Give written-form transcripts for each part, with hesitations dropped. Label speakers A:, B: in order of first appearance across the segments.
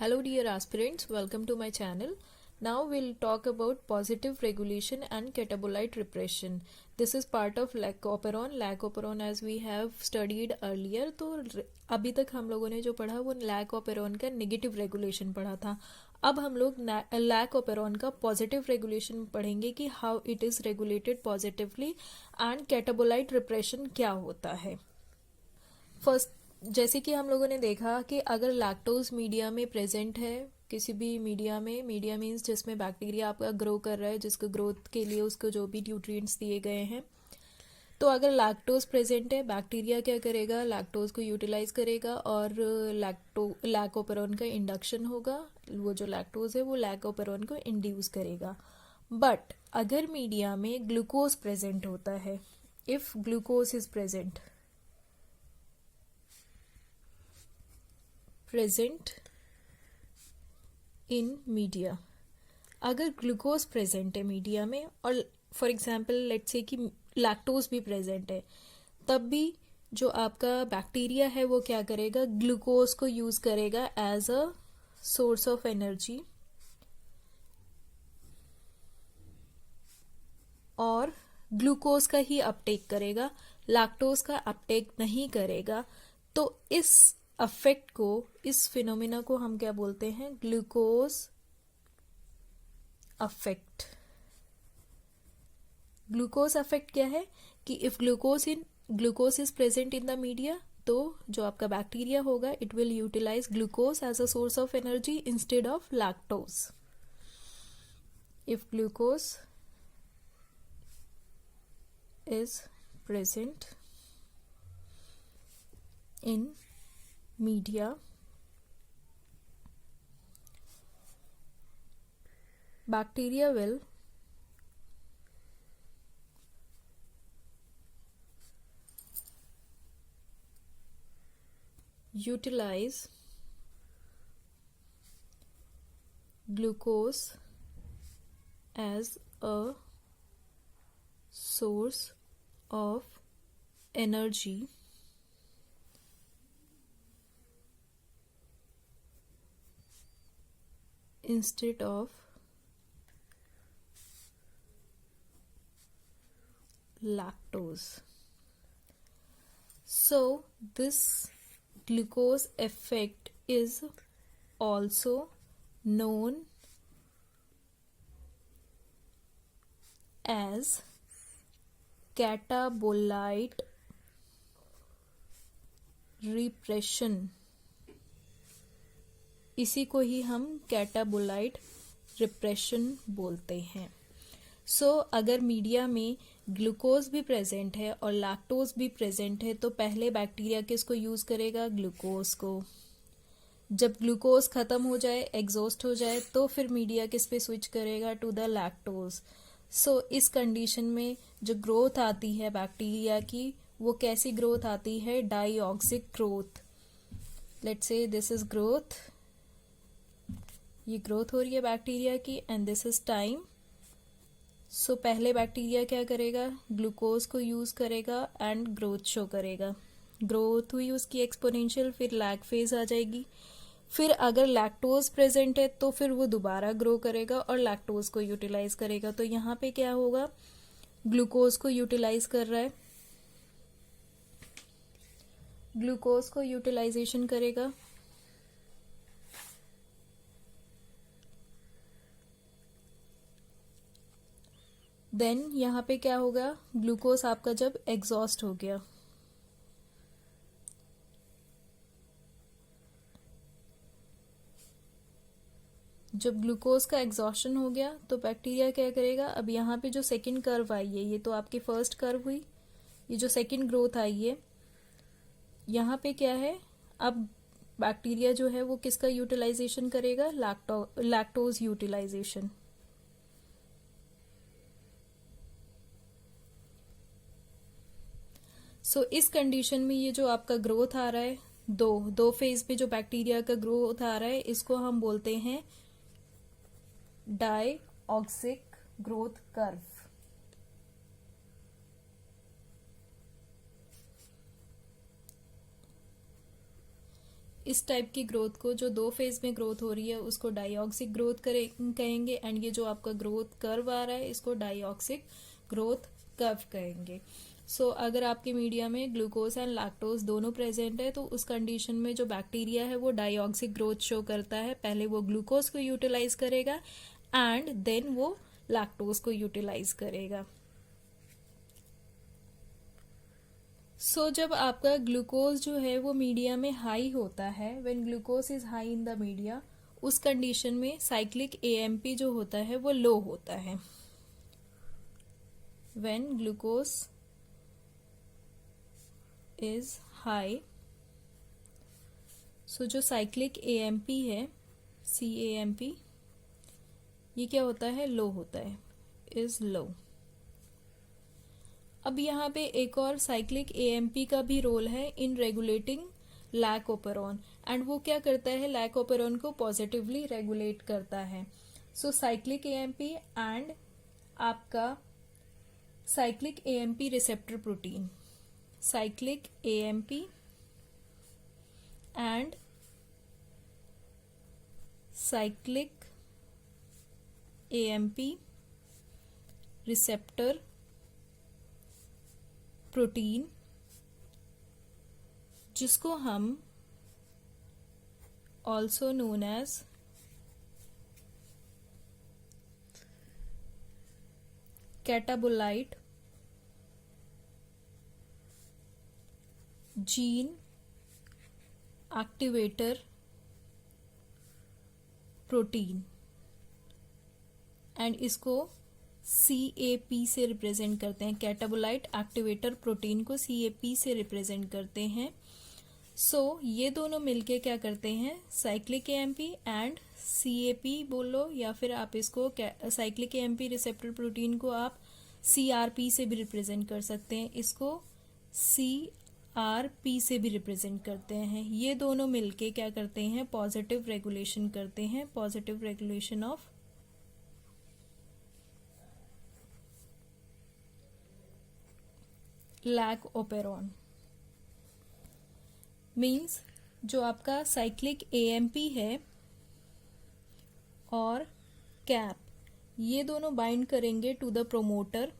A: Hello dear aspirants, welcome to my channel. Now we'll talk about positive regulation and catabolite repression. This is part of lacoperon. Lacoperon as we have studied earlier. तो अभी तक हम लोगों ने जो पढ़ा वो lacoperon का नेगेटिव रेगुलेशन पढ़ा था. अब हम लोग lacoperon का पॉजिटिव रेगुलेशन पढ़ेंगे कि how it is regulated positively and catabolite repression क्या होता है. फर्स्ट, जैसे कि हम लोगों ने देखा कि अगर लैक्टोज मीडिया में प्रेजेंट है किसी भी मीडिया में, मीडिया मीन्स जिसमें बैक्टीरिया आपका ग्रो कर रहा है, जिसको ग्रोथ के लिए उसको जो भी न्यूट्रिएंट्स दिए गए हैं, तो अगर लैक्टोज प्रेजेंट है, बैक्टीरिया क्या करेगा, लैक्टोज को यूटिलाइज करेगा और लैकोपेरॉन का इंडक्शन होगा. वो जो लैक्टोज है वो लैकोपेरॉन को इंड्यूस करेगा. बट अगर मीडिया में ग्लूकोज प्रेजेंट होता है, if glucose is present in media, अगर ग्लूकोज प्रेजेंट है मीडिया में और फॉर एग्जांपल लेट्स से कि लैक्टोज भी प्रेजेंट है, तब भी जो आपका बैक्टीरिया है वो क्या करेगा, ग्लूकोज को यूज करेगा as a source of energy और ग्लूकोज का ही अपटेक करेगा, लैक्टोज का अपटेक नहीं करेगा. तो इस अफेक्ट को, इस फिनोमिना को हम क्या बोलते हैं, ग्लूकोज अफेक्ट. ग्लूकोज अफेक्ट क्या है कि if glucose is present in the media, तो जो आपका बैक्टीरिया होगा it will utilise glucose as a source of energy instead of lactose. If glucose is present in media, bacteria will utilize glucose as a source of energy instead of lactose. So this glucose effect is also known as catabolite repression. इसी को ही हम कैटाबोलाइट repression बोलते हैं. सो अगर media में glucose भी present है और लैक्टोज भी प्रेजेंट है, तो पहले बैक्टीरिया किसको यूज करेगा, ग्लूकोज को. जब ग्लूकोज खत्म हो जाए, एग्जॉस्ट हो जाए, तो फिर मीडिया किस पे स्विच करेगा, टू द लैक्टोज. सो इस कंडीशन में जो ग्रोथ आती है बैक्टीरिया की, वो कैसी ग्रोथ आती है, diauxic growth. Let's say this is growth, ये ग्रोथ हो रही है बैक्टीरिया की and this is time. So पहले बैक्टीरिया क्या करेगा, ग्लूकोज को यूज करेगा एंड ग्रोथ शो करेगा. ग्रोथ हुई उसकी एक्सपोनेंशियल, फिर लैग फेज आ जाएगी. फिर अगर लैक्टोज प्रेजेंट है तो फिर वो दोबारा ग्रो करेगा और लैक्टोज को यूटिलाइज करेगा. तो यहाँ पे क्या होगा, ग्लूकोज को यूटिलाइज कर रहा है, ग्लूकोज को यूटिलाइजेशन करेगा, देन यहाँ पे क्या होगा, ग्लूकोज आपका जब एग्जॉस्ट हो गया, जब ग्लूकोज का एग्जॉशन हो गया तो बैक्टीरिया क्या करेगा, अब यहाँ पे जो सेकंड कर्व आई है, ये तो आपकी फर्स्ट कर्व हुई, ये जो सेकंड ग्रोथ आई है, यहाँ पे क्या है, अब बैक्टीरिया जो है वो किसका यूटिलाइजेशन करेगा, लैक्टोज यूटिलाइजेशन. सो इस कंडीशन में ये जो आपका ग्रोथ आ रहा है, दो फेज पे जो बैक्टीरिया का ग्रोथ आ रहा है, इसको हम बोलते हैं डाईऑक्सिक ग्रोथ कर्व. इस टाइप की ग्रोथ को, जो 2 फेज में ग्रोथ हो रही है, उसको डाइऑक्सिक ग्रोथ कहेंगे। एंड ये जो आपका ग्रोथ कर्व आ रहा है, इसको डाइऑक्सिक ग्रोथ कर्व कहेंगे। सो अगर आपके मीडिया में ग्लूकोज एंड लैक्टोज दोनों प्रेजेंट है, तो उस कंडीशन में जो बैक्टीरिया है वो डाइऑक्सिक ग्रोथ शो करता है। पहले वो ग्लूकोज को यूटिलाइज करेगा एंड देन वो लैक्टोज को यूटिलाइज करेगा। सो जब आपका ग्लूकोज जो है वो मीडिया में हाई होता है, when glucose is high in the media, उस कंडीशन में साइक्लिक एएमपी जो होता है वो लो होता है। व्हेन ग्लूकोज इज हाई, सो जो साइक्लिक एएमपी है, CAMP, ये क्या होता है, लो होता है, इज लो। अब यहाँ पे एक और साइक्लिक एएमपी का भी रोल है इन रेगुलेटिंग लैकोपेरॉन, एंड वो क्या करता है, लैकोपेरॉन को पॉजिटिवली रेगुलेट करता है। सो साइक्लिक एएमपी एंड आपका cyclic AMP receptor protein, cyclic AMP and cyclic AMP receptor protein, जिसको हम also known as catabolite gene activator protein, and इसको CAP से रिप्रेजेंट करते हैं। कैटाबोलाइट एक्टिवेटर प्रोटीन को CAP से रिप्रेजेंट करते हैं। सो ये दोनों मिलके क्या करते हैं, साइक्लिक एएमपी एंड CAP बोलो, या फिर आप इसको साइक्लिक एएमपी रिसेप्टर प्रोटीन को आप CRP से भी रिप्रेजेंट कर सकते हैं, इसको CRP से भी रिप्रेजेंट करते हैं। ये दोनों मिलके क्या करते हैं, पॉजिटिव रेगुलेशन करते हैं, positive regulation of lac operon. Means जो आपका साइक्लिक एएमपी है और कैप, ये दोनों बाइंड करेंगे to the promoter,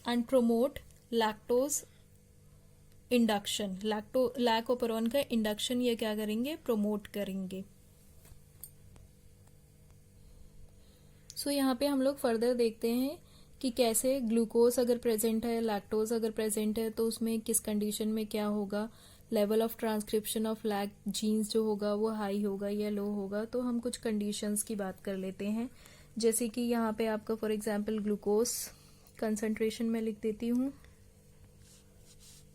A: and promote lactose induction. Lac operon का इंडक्शन ये क्या करेंगे, प्रोमोट करेंगे। सो यहाँ पे हम लोग फर्दर देखते हैं कि कैसे ग्लूकोज अगर प्रेजेंट है, लैक्टोज अगर प्रेजेंट है, तो उसमें किस कंडीशन में क्या होगा, level of transcription of lac genes जो होगा वो हाई होगा या लो होगा। तो हम कुछ कंडीशंस की बात कर लेते हैं, जैसे कि यहाँ पे आपका फॉर एग्जांपल ग्लूकोज कंसंट्रेशन में लिख देती हूँ,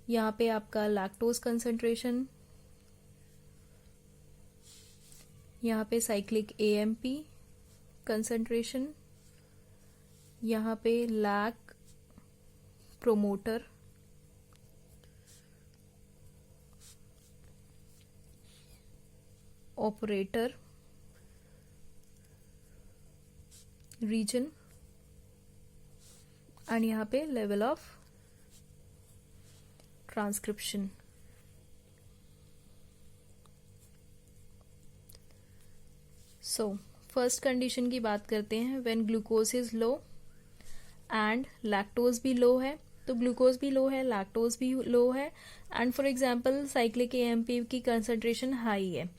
A: यहाँ पे आपका लैक्टोज कंसंट्रेशन, यहाँ पे साइक्लिक एएमपी कंसंट्रेशन, यहाँ पे lac promoter, operator region, and यहाँ पे level of transcription. So first condition की बात करते हैं, when glucose is low and lactose भी लो है, तो ग्लूकोज भी लो है, लैक्टोज भी लो है, and for example cyclic AMP की कंसंट्रेशन हाई है।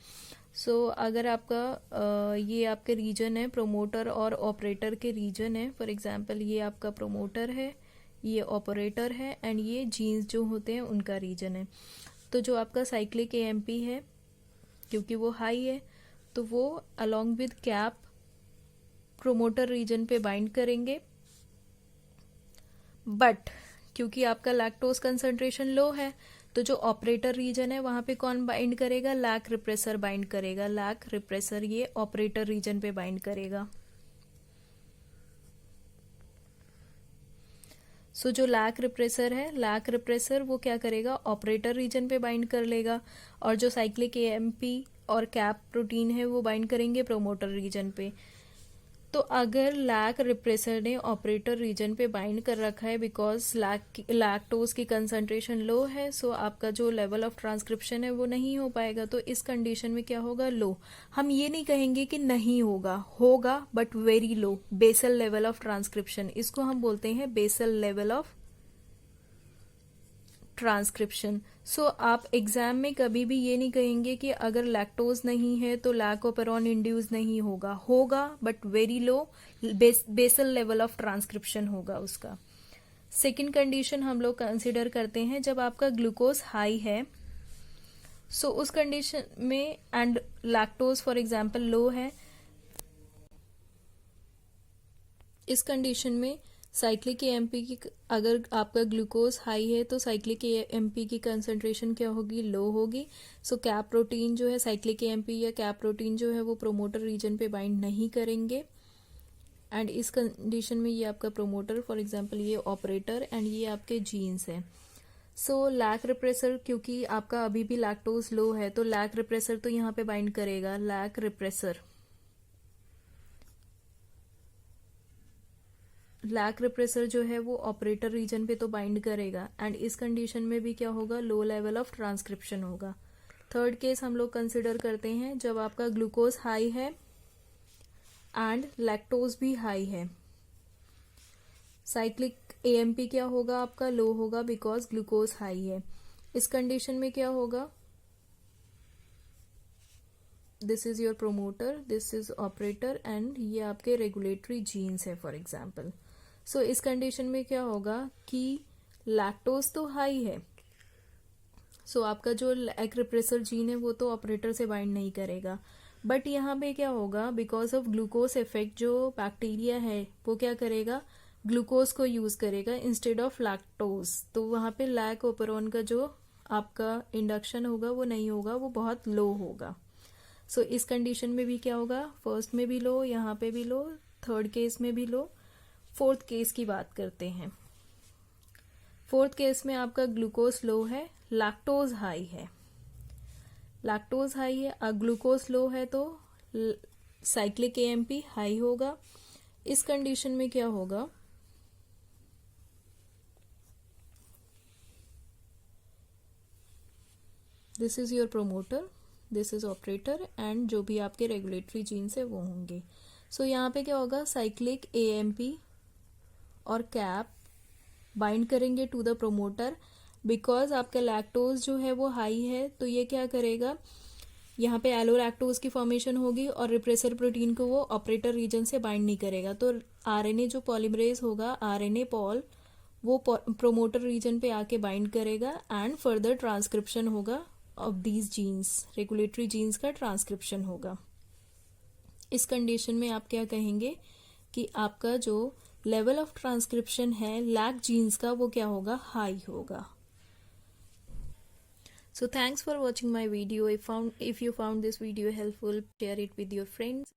A: सो अगर आपका ये आपके रीजन है, प्रोमोटर और ऑपरेटर के रीजन है, फॉर एग्जांपल ये आपका प्रोमोटर है, ये ऑपरेटर है, एंड ये जीन्स जो होते हैं उनका रीजन है। तो जो आपका साइक्लिक एएमपी है, क्योंकि वो हाई है, तो वो along with cap promoter region पे बाइंड करेंगे, बट क्योंकि आपका लैक्टोज कंसंट्रेशन लो है, तो जो ऑपरेटर रीजन है वहां पे कौन बाइंड करेगा, लैक रिप्रेसर बाइंड करेगा, लैक रिप्रेसर ये ऑपरेटर रीजन पे बाइंड करेगा। सो जो लैक रिप्रेसर है, लैक रिप्रेसर वो क्या करेगा, ऑपरेटर रीजन पे बाइंड कर लेगा, और जो साइक्लिक एएमपी और कैप प्रोटीन है वो बाइंड करेंगे प्रोमोटर रीजन पे। तो अगर लैक रिप्रेसर ने ऑपरेटर रीजन पे बाइंड कर रखा है बिकॉज लैक्टोज की कंसंट्रेशन लो है, सो आपका जो लेवल ऑफ ट्रांसक्रिप्शन है वो नहीं हो पाएगा। तो इस कंडीशन में क्या होगा, लो। हम ये नहीं कहेंगे कि नहीं होगा, होगा but very low, basal level of transcription, इसको हम बोलते हैं basal level of transcription. So आप एग्जाम में कभी भी ये नहीं कहेंगे कि अगर लैक्टोज नहीं है तो लैकोपेरॉन इंड्यूस नहीं होगा, होगा but very low, basal level of transcription होगा उसका। सेकेंड कंडीशन हम लोग कंसिडर करते हैं जब आपका ग्लूकोज हाई है, सो उस कंडीशन में एंड लैक्टोज फॉर एग्जांपल लो है, इस कंडीशन में साइक्लिक एएमपी की, अगर आपका ग्लूकोज हाई है तो साइक्लिक एएमपी की कंसंट्रेशन क्या होगी, लो होगी। सो कैप प्रोटीन जो है, साइक्लिक एएमपी या कैप प्रोटीन जो है वो प्रोमोटर रीजन पे बाइंड नहीं करेंगे, एंड इस कंडीशन में ये आपका प्रोमोटर फॉर एग्जांपल ये ऑपरेटर एंड ये आपके जीन्स हैं। सो लैक रिप्रेसर, क्योंकि आपका अभी भी लैक्टोज लो है तो लैक रिप्रेसर तो यहाँ पे बाइंड करेगा, लैक रिप्रेसर जो है वो ऑपरेटर रीजन पे तो बाइंड करेगा, एंड इस कंडीशन में भी क्या होगा, लो लेवल ऑफ ट्रांसक्रिप्शन होगा। थर्ड केस हम लोग कंसिडर करते हैं जब आपका ग्लूकोज हाई है एंड लैक्टोज भी हाई है, साइक्लिक एएमपी क्या होगा आपका, लो होगा बिकॉज ग्लूकोज हाई है। इस कंडीशन में क्या होगा, this is your promoter, this is operator and ये आपके रेगुलेटरी जीन्स है फॉर एग्जाम्पल। सो इस कंडीशन में क्या होगा कि लैक्टोज तो हाई है, सो आपका जो लैक रिप्रेसर जीन है वो तो ऑपरेटर से बाइंड नहीं करेगा, बट यहाँ पे क्या होगा, बिकॉज ऑफ ग्लूकोज इफेक्ट जो बैक्टीरिया है वो क्या करेगा, ग्लूकोज को यूज करेगा इंस्टेड ऑफ लैक्टोज, तो वहां पे लैक ओपेरॉन का जो आपका इंडक्शन होगा वो नहीं होगा, वो बहुत लो होगा। सो इस कंडीशन में भी क्या होगा, फर्स्ट में भी लो, यहाँ पे भी लो, थर्ड केस में भी लो। फोर्थ केस की बात करते हैं। फोर्थ केस में आपका ग्लूकोज लो है, लैक्टोज हाई है, लैक्टोज हाई है, ग्लूकोज लो है तो साइक्लिक एएमपी हाई होगा। इस कंडीशन में क्या होगा, this is your promoter, this is operator and जो भी आपके रेगुलेटरी जीन्स है वो होंगे। सो यहाँ पे क्या होगा, साइक्लिक एएमपी और कैप बाइंड करेंगे टू द प्रोमोटर, बिकॉज आपका लैक्टोज जो है वो हाई है तो ये क्या करेगा, यहाँ पे एलोलैक्टोज की फॉर्मेशन होगी और रिप्रेसर प्रोटीन को वो ऑपरेटर रीजन से बाइंड नहीं करेगा, तो आरएनए जो पॉलीमरेज होगा, आरएनए पॉल, वो प्रोमोटर रीजन पे आके बाइंड करेगा एंड फर्दर ट्रांसक्रिप्शन होगा of these genes, regulatory genes का ट्रांसक्रिप्शन होगा। इस कंडीशन में आप क्या कहेंगे कि आपका जो लेवल ऑफ ट्रांसक्रिप्शन है लैक जीन्स का वो क्या होगा, हाई होगा। So thanks for watching my video. If you found this video helpful, share it with your friends.